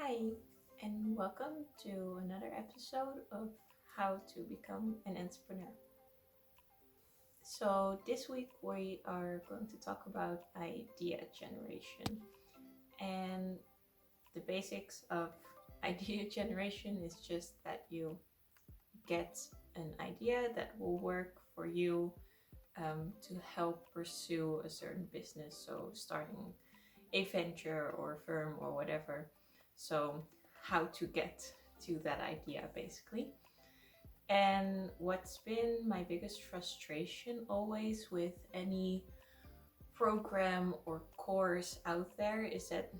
Hi, and welcome to another episode of How to Become an Entrepreneur. So, this week we are going to talk about idea generation. And the basics of idea generation is just that you get an idea that will work for you to help pursue a certain business. So, starting a venture or a firm or whatever. So, how to get to that idea basically. And what's been my biggest frustration always with any program or course out there is that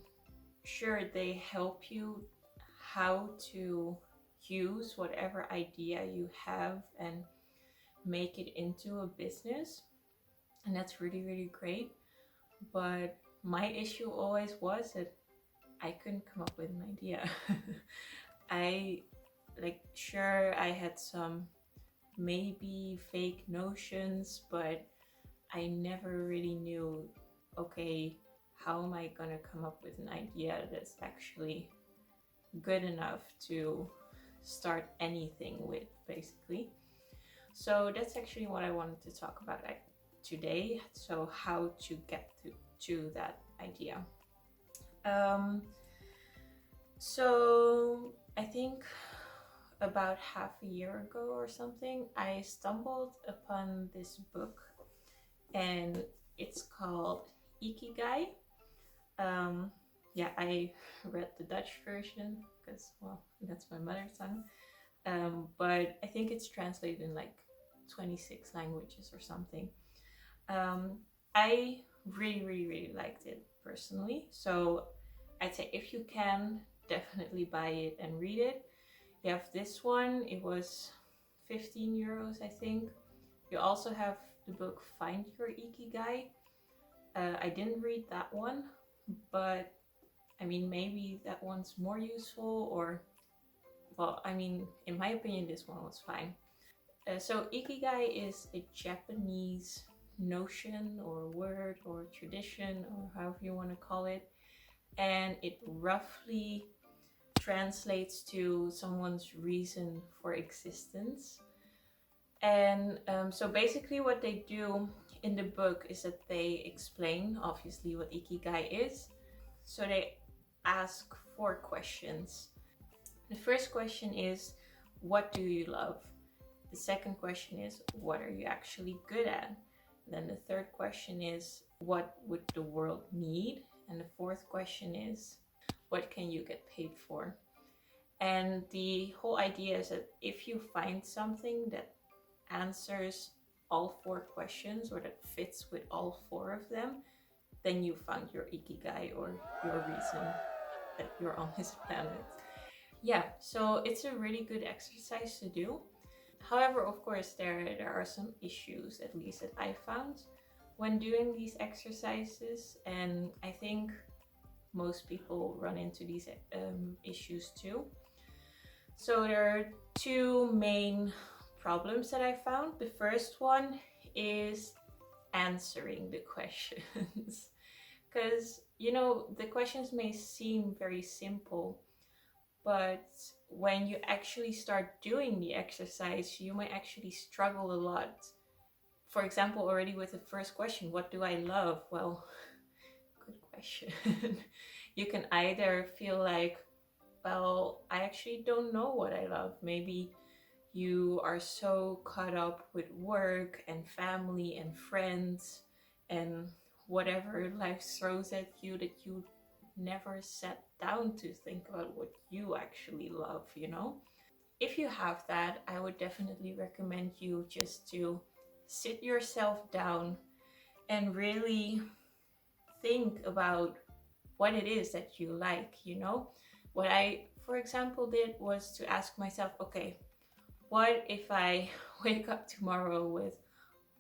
sure, they help you how to use whatever idea you have and make it into a business. And that's really, really great. But my issue always was that I couldn't come up with an idea. I sure, I had some maybe fake notions, but I never really knew, okay, how am I gonna come up with an idea that's actually good enough to start anything with, basically. So that's actually what I wanted to talk about today. So how to get to that idea. Um, so I think about half a year ago or something, I stumbled upon this book and it's called Ikigai. Um, yeah, I read the Dutch version because, well, that's my mother tongue. But I think it's translated in like 26 languages or something. Um, I really, really, really liked it personally. So I'd say if you can, definitely buy it and read it. You have this one, it was 15 euros, I think. You also have the book Find Your Ikigai. I didn't read that one, but I mean, maybe that one's more useful, or, well, I mean, in my opinion, this one was fine. So, Ikigai is a Japanese notion or word or tradition or however you want to call it, and it roughly translates to someone's reason for existence. And so basically, what they do in the book is that they explain, obviously, what Ikigai is. So they ask 4 questions. The first question is, what do you love? The second question is, what are you actually good at? Then the third question is, what would the world need? And the fourth question is, what can you get paid for? And the whole idea is that if you find something that answers all 4 questions or that fits with all 4 of them, then you found your Ikigai or your reason that you're on this planet. Yeah, so it's a really good exercise to do. However, of course, there are some issues, at least that I found when doing these exercises, and I think most people run into these issues too. So there are 2 main problems that I found. The first one is answering the questions. Because, the questions may seem very simple, but when you actually start doing the exercise, you might actually struggle a lot. For example, already with the first question, what do I love? Well, good question. You can either feel like, well, I actually don't know what I love. Maybe you are so caught up with work and family and friends and whatever life throws at you that you never sat down to think about what you actually love. If you have that, I would definitely recommend you just to sit yourself down and really think about what it is that you like. What I, for example, did was to ask myself, okay, what if I wake up tomorrow with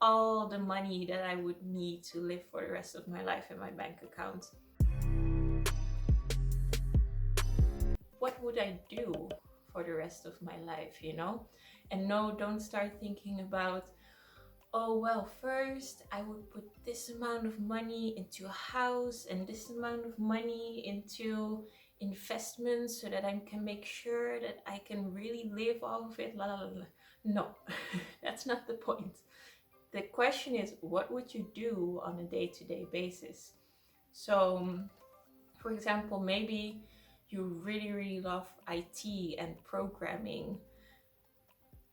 all the money that I would need to live for the rest of my life in my bank account? What would I do for the rest of my life? And no, don't start thinking about, oh, well, first I would put this amount of money into a house and this amount of money into investments so that I can make sure that I can really live off of it. La la la la. No, that's not the point. The question is, what would you do on a day-to-day basis? So, for example, maybe you really, really love IT and programming.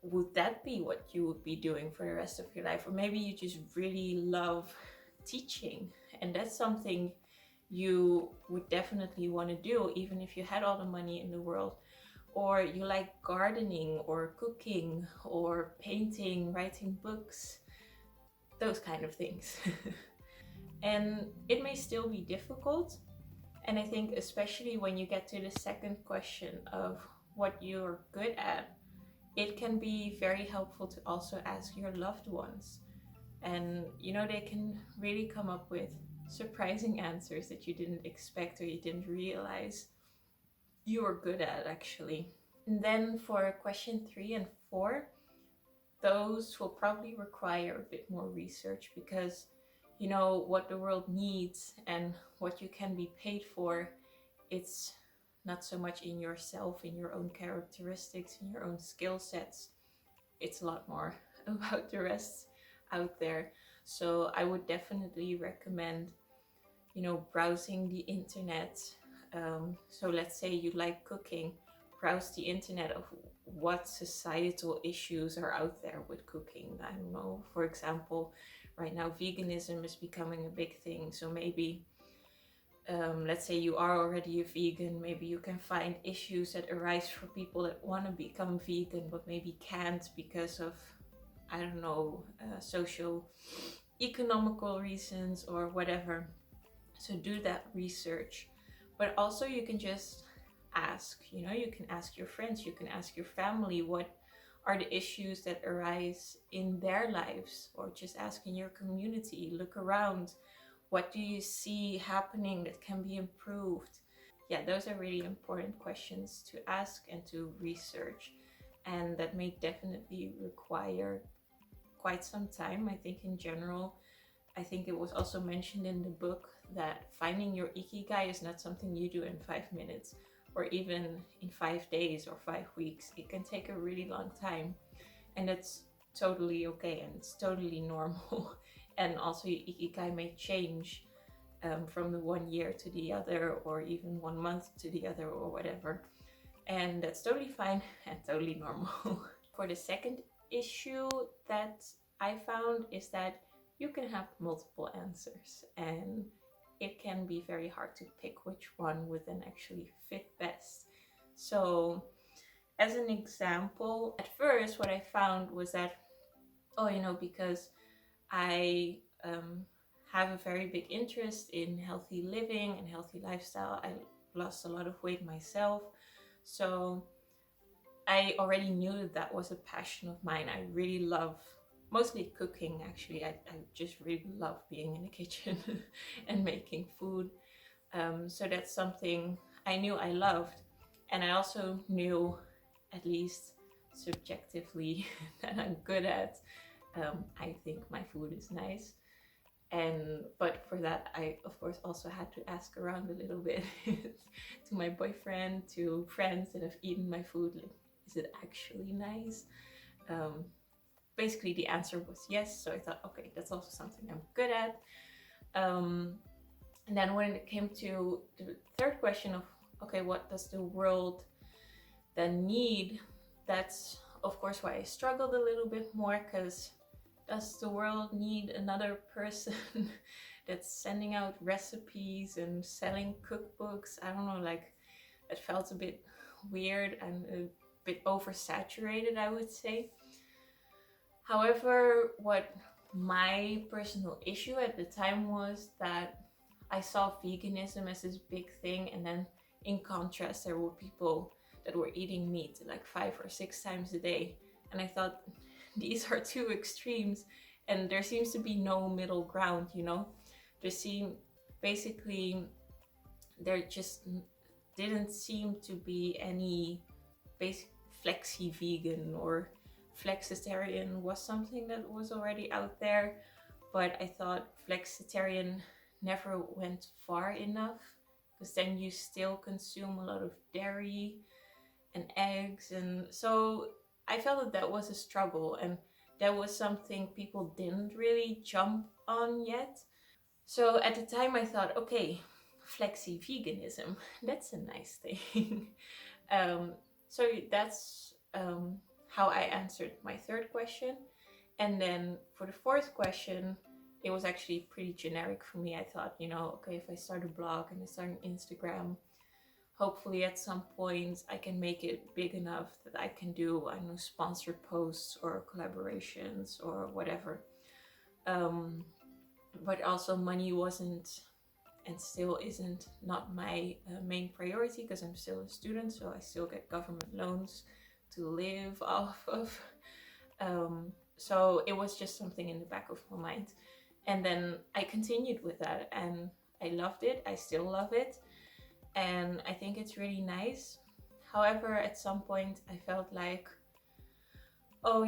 Would that be what you would be doing for the rest of your life? Or maybe you just really love teaching, and that's something you would definitely want to do even if you had all the money in the world. Or you like gardening or cooking or painting, writing books, those kind of things. And it may still be difficult. And I think especially when you get to the second question of what you're good at, it can be very helpful to also ask your loved ones. And they can really come up with surprising answers that you didn't expect or you didn't realize you were good at, actually. And then for question 3 and 4, those will probably require a bit more research, because what the world needs and what you can be paid for, it's not so much in yourself, in your own characteristics, in your own skill sets. It's a lot more about the rest out there. So I would definitely recommend, browsing the internet. So let's say you like cooking, browse the internet of what societal issues are out there with cooking. I don't know, for example, right now veganism is becoming a big thing. So maybe, let's say you are already a vegan, maybe you can find issues that arise for people that want to become vegan but maybe can't because of, I don't know, social economical reasons or whatever. So do that research. But also you can just ask, you can ask your friends, you can ask your family what are the issues that arise in their lives, or just ask in your community, look around. What do you see happening that can be improved? Yeah, those are really important questions to ask and to research. And that may definitely require quite some time. I think in general, I think it was also mentioned in the book that finding your Ikigai is not something you do in 5 minutes or even in 5 days or 5 weeks. It can take a really long time, and that's totally okay and it's totally normal. And also your Ikigai may change from the 1 year to the other, or even 1 month to the other, or whatever. And that's totally fine and totally normal. For the second issue that I found is that you can have multiple answers, and it can be very hard to pick which one would then actually fit best. So, as an example, at first, what I found was that, because I have a very big interest in healthy living and healthy lifestyle, I lost a lot of weight myself. So, I already knew that that was a passion of mine. I really love mostly cooking, actually. I just really love being in the kitchen and making food. So that's something I knew I loved. And I also knew, at least subjectively, that I'm good at. I think my food is nice. But for that, I of course also had to ask around a little bit to my boyfriend, to friends that have eaten my food. Like, is it actually nice? Basically the answer was yes. So I thought, okay, that's also something I'm good at. And then when it came to the third question of, okay, what does the world then need? That's of course why I struggled a little bit more, because does the world need another person that's sending out recipes and selling cookbooks? I don't know, like, it felt a bit weird and a bit oversaturated, I would say. However, what my personal issue at the time was that I saw veganism as this big thing, and then in contrast, there were people that were eating meat like 5 or 6 times a day. And I thought, these are two extremes, and there seems to be no middle ground, Basically, there just didn't seem to be any basic flexi vegan, or flexitarian was something that was already out there, but I thought flexitarian never went far enough, because then you still consume a lot of dairy and eggs. And so I felt that that was a struggle, and that was something people didn't really jump on yet. So at the time I thought, okay, flexi veganism, that's a nice thing. um, so that's how I answered my third question. And then for the fourth question, it was actually pretty generic for me. I thought, okay, if I start a blog and I start an Instagram, hopefully at some point I can make it big enough that I can do, I don't know, sponsored posts or collaborations or whatever. But also money wasn't, and still isn't, not my main priority, because I'm still a student, so I still get government loans to live off of. So it was just something in the back of my mind. And then I continued with that, and I loved it. I still love it. And I think it's really nice. However, at some point I felt like, oh,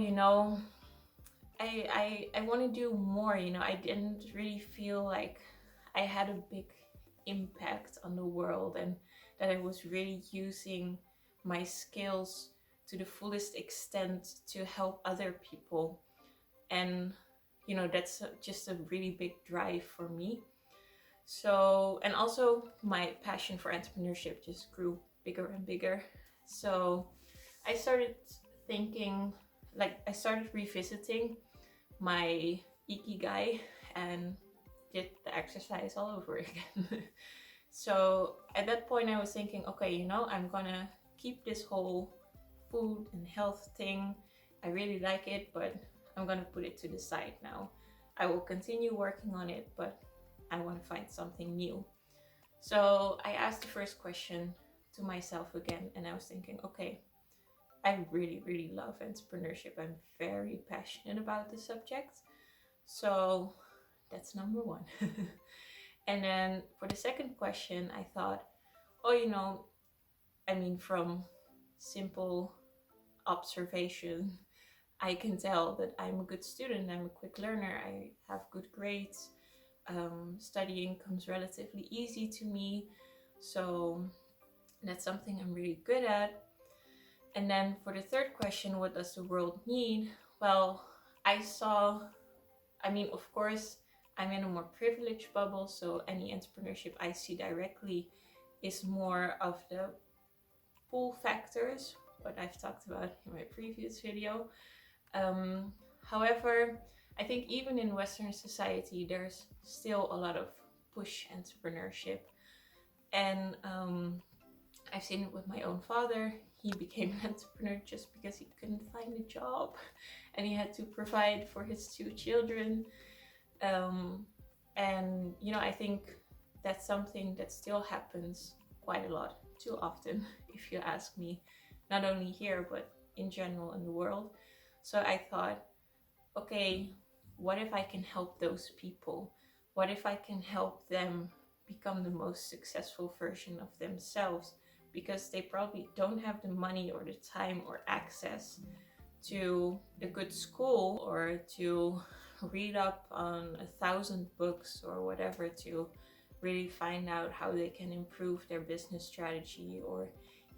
I want to do more. I didn't really feel like I had a big impact on the world, and that I was really using my skills to the fullest extent to help other people. And that's just a really big drive for me. So, and also my passion for entrepreneurship just grew bigger and bigger. So I started thinking, like, I started revisiting my Ikigai and did the exercise all over again. So at that point I was thinking, okay, I'm gonna keep this whole food and health thing. I really like it, but I'm gonna put it to the side now. I will continue working on it, but I want to find something new. So I asked the first question to myself again, and I was thinking, okay, I really, really love entrepreneurship. I'm very passionate about the subject. So that's number one. And then for the second question, I thought, oh, from simple observation, I can tell that I'm a good student, I'm a quick learner, I have good grades. Studying comes relatively easy to me, so that's something I'm really good at. And then for the third question, what does the world need? Well, of course, I'm in a more privileged bubble, so any entrepreneurship I see directly is more of the pull factors, what I've talked about in my previous video. However, I think even in Western society, there's still a lot of push entrepreneurship. And I've seen it with my own father. He became an entrepreneur just because he couldn't find a job and he had to provide for his two children. And, I think that's something that still happens quite a lot, too often, if you ask me, not only here, but in general in the world. So I thought, okay, what if I can help those people? What if I can help them become the most successful version of themselves? Because they probably don't have the money or the time or access to a good school, or to read up on 1,000 books or whatever to really find out how they can improve their business strategy or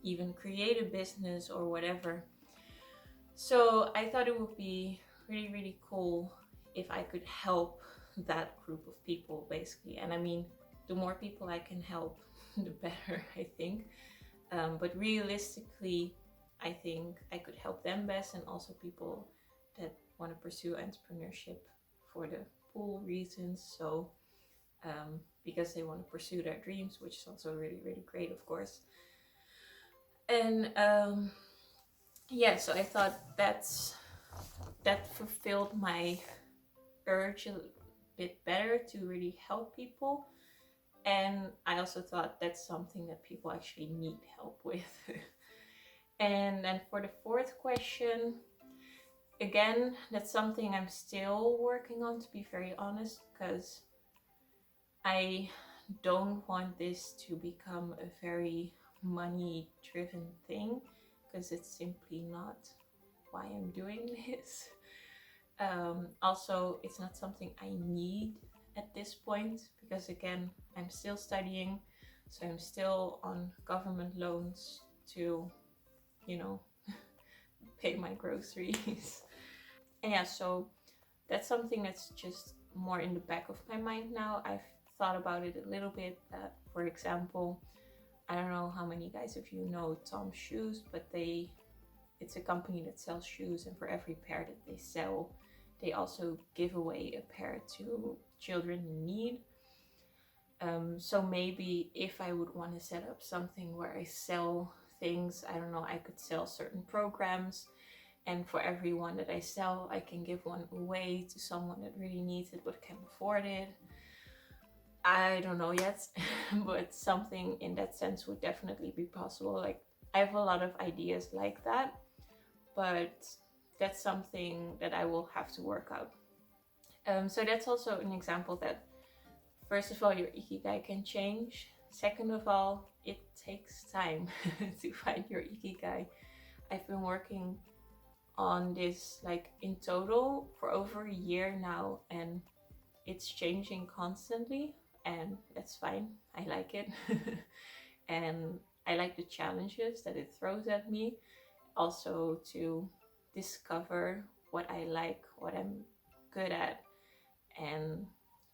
even create a business or whatever. So I thought it would be really, really cool if I could help that group of people, basically. And the more people I can help, the better, I think. But realistically, I think I could help them best, and also people that want to pursue entrepreneurship for the full reasons. So because they want to pursue their dreams, which is also really, really great, of course. And so I thought that fulfilled my urge a bit better to really help people. And I also thought that's something that people actually need help with. And then for the fourth question, again, that's something I'm still working on, to be very honest, because I don't want this to become a very money-driven thing, because it's simply not why I'm doing this. Also, it's not something I need at this point, because again, I'm still studying, So I'm still on government loans to, you know, pay my groceries. And yeah, so that's something that's just more in the back of my mind now. I've thought about it a little bit. That, for example, I don't know how many guys of you know Tom's Shoes, but it's a company that sells shoes, and for every pair that they sell, they also give away a pair to children in need. So maybe if I would want to set up something where I sell things, I don't know, I could sell certain programs, and for every one that I sell, I can give one away to someone that really needs it but can't afford it. I don't know yet, but something in that sense would definitely be possible. Like, I have a lot of ideas like that, but that's something that I will have to work out. So that's also an example that, first of all, your Ikigai can change. Second of all, it takes time to find your Ikigai. I've been working on this like in total for over a year now, and it's changing constantly, and that's fine. I like it. And I like the challenges that it throws at me, also to discover what I like, what I'm good at, and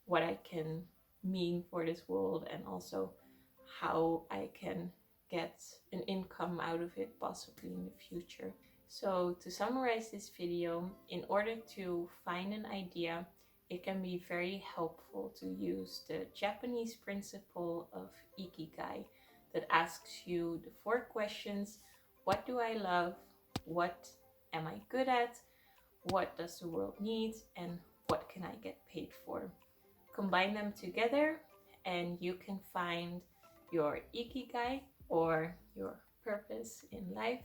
what I can mean for this world, and also how I can get an income out of it possibly in the future. So to summarize this video, in order to find an idea, it can be very helpful to use the Japanese principle of Ikigai that asks you the 4 questions: what do I love? What am I good at? What does the world need? And what can I get paid for? Combine them together and you can find your Ikigai, or your purpose in life.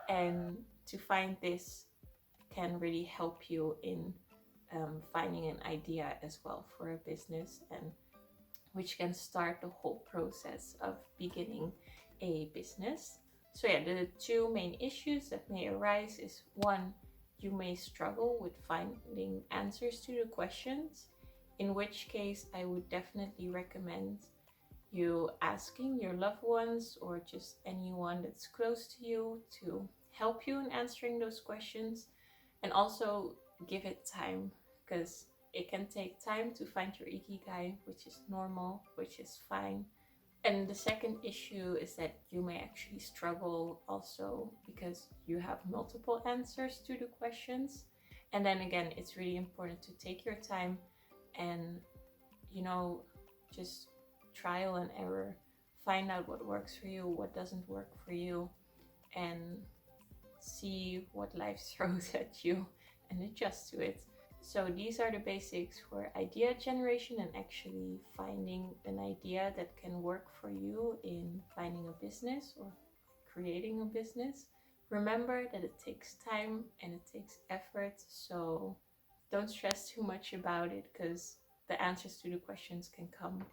And to find this can really help you in finding an idea as well for a business, and which can start the whole process of beginning a business. So yeah, the 2 main issues that may arise is, 1, you may struggle with finding answers to the questions, in which case I would definitely recommend you asking your loved ones or just anyone that's close to you to help you in answering those questions. And also give it time, because it can take time to find your Ikigai, which is normal, which is fine. And the second issue is that you may actually struggle also because you have multiple answers to the questions. And then again, it's really important to take your time and, just trial and error, find out what works for you, what doesn't work for you, and see what life throws at you and adjust to it. So these are the basics for idea generation and actually finding an idea that can work for you in finding a business or creating a business. Remember that it takes time and it takes effort, so don't stress too much about it, because the answers to the questions can come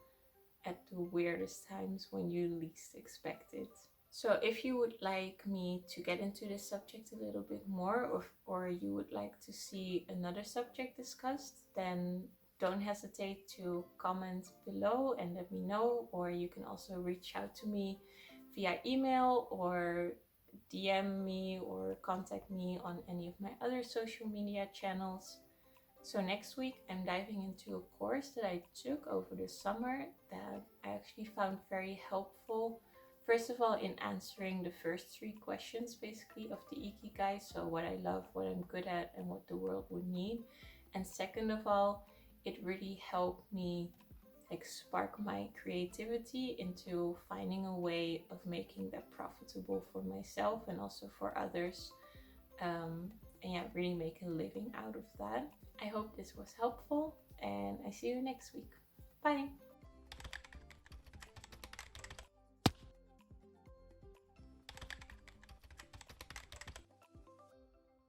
at the weirdest times when you least expect it. So if you would like me to get into this subject a little bit more, or you would like to see another subject discussed, then don't hesitate to comment below and let me know. Or you can also reach out to me via email, or DM me, or contact me on any of my other social media channels. So next week I'm diving into a course that I took over the summer that I actually found very helpful. First of all, in answering the first 3 questions basically of the Ikigai, so what I love, what I'm good at, and what the world would need. And second of all, it really helped me spark my creativity into finding a way of making that profitable for myself and also for others. And yeah, really make a living out of that. I hope this was helpful, and I see you next week. Bye!